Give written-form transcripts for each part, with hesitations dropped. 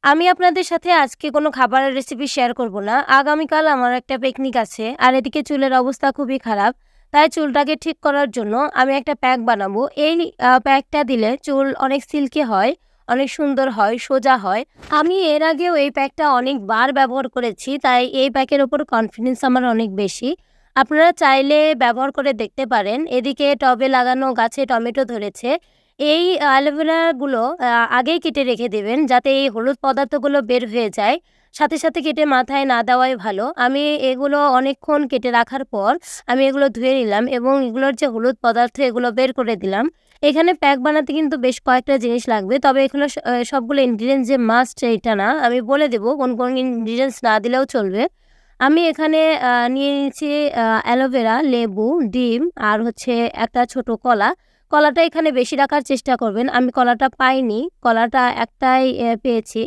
আমি আপনাদের সাথে আজকে কোনো খাবারের রেসিপি শেয়ার করব না। আগামীকাল আমার একটা পিকনিক আছে। আর এদিকে চুলের অবস্থা খুবই খারাপ। তাই চুলটাকে ঠিক করার জন্য আমি একটা প্যাক বানাবো। এই প্যাকটা দিলে চুল অনেক সিল্কি হয়, অনেক সুন্দর হয়, সোজা হয়। আমি এর আগেও এই প্যাকটা অনেকবার ব্যবহার করেছি। তাই এই প্যাকের উপর কনফিডেন্স আমার অনেক বেশি। আপনারা চাইলে ব্যবহার করে দেখতে পারেন। এদিকে টবে লাগানো গাছে টমেটো ধরেছে। এই অ্যালোভেরাগুলো আগেই কেটে রেখে দেবেন যাতে এই হলুদ পদার্থগুলো বের হয়ে যায়। সাথে, সাথে কেটে মাথায় না দেওয়াই ভালো। আমি এগুলো অনেকক্ষণ কেটে রাখার পর আমি এগুলো ধুয়ে নিলাম এবং এগুলোর যে হলুদ পদার্থ এগুলো বের করে দিলাম। এখানে প্যাক বানাতে কিন্তু বেশ কয়েকটা জিনিস লাগবে। তবে এগুলো সবগুলো ইনগ্রিডিয়েন্টস যে মাস্ট এইটা না। আমি বলে দেব কোন ইনগ্রিডিয়েন্টস না দিলেও চলবে। আমি এখানে নিয়ে নিয়েছি অ্যালোভেরা, লেবু, ডিম আর হচ্ছে একটা ছোট কলা। কলাটা এখানে বেশি রাখার চেষ্টা করবেন। আমি কলাটা পাইনি। কলাটা একটাই পেয়েছি।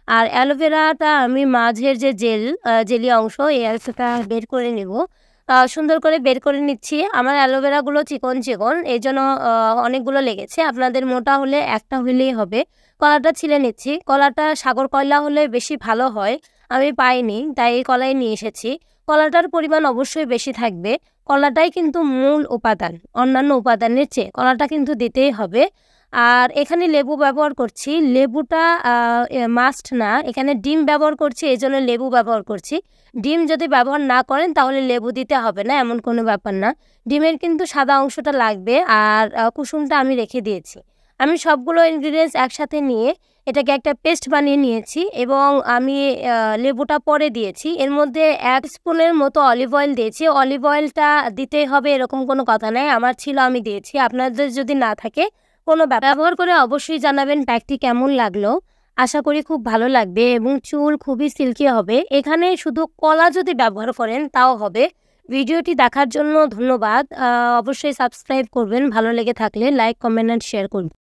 আর অ্যালোভেরাটা আমি মাঝের যে জেলি অংশ এই অংশটা বের করে নেব। সুন্দর করে বের করে নিচ্ছি। আমার অ্যালোভেরাগুলো চিকন, চিকন এইজন্য অনেকগুলো লেগেছে। আপনাদের মোটা হলে একটা হইলেই হবে। কলাটা ছিলে নিচ্ছি। কলাটা সাগর কয়লা হলে বেশি ভালো হয়। আমি পাইনি তাই এই কলাই নিয়ে এসেছি। কলাটার পরিমাণ অবশ্যই বেশি থাকবে। কলাটাই কিন্তু মূল উপাদান। অন্যান্য উপাদানের চেয়ে কলাটা কিন্তু দিতেই হবে। আর এখানে লেবু ব্যবহার করছি। লেবুটা মাস্ট না। এখানে ডিম ব্যবহার করছি এজন্য লেবু ব্যবহার করছি। ডিম যদি ব্যবহার না করেন তাহলে লেবু দিতে হবে না, এমন কোনো ব্যাপার না। ডিমের কিন্তু সাদা অংশটা লাগবে আর কুসুমটা আমি রেখে দিয়েছি। আমি সবগুলো ইনগ্রিডিয়েন্টস একসাথে নিয়ে এটাকে একটা পেস্ট বানিয়ে নিয়েছি এবং আমি লেবুটা পরে দিয়েছি। এর মধ্যে ১ স্পুনের মতো অলিভ অয়েল দিয়েছি। অলিভ অয়েলটা দিতেই হবে এরকম কোনো কথা নাই। আমার ছিল আমি দিয়েছি। আপনাদের যদি না থাকে কোনো ব্যবহার করে অবশ্যই জানাবেন প্যাকটি কেমন লাগলো। আশা করি খুব ভালো লাগবে এবং চুল খুবই সিল্কি হবে। এখানে শুধু কলা যদি ব্যবহার করেন তাও হবে। ভিডিওটি দেখার জন্য ধন্যবাদ। অবশ্যই সাবস্ক্রাইব করবেন। ভালো লেগে থাকলে লাইক, কমেন্ট অ্যান্ড শেয়ার করবেন।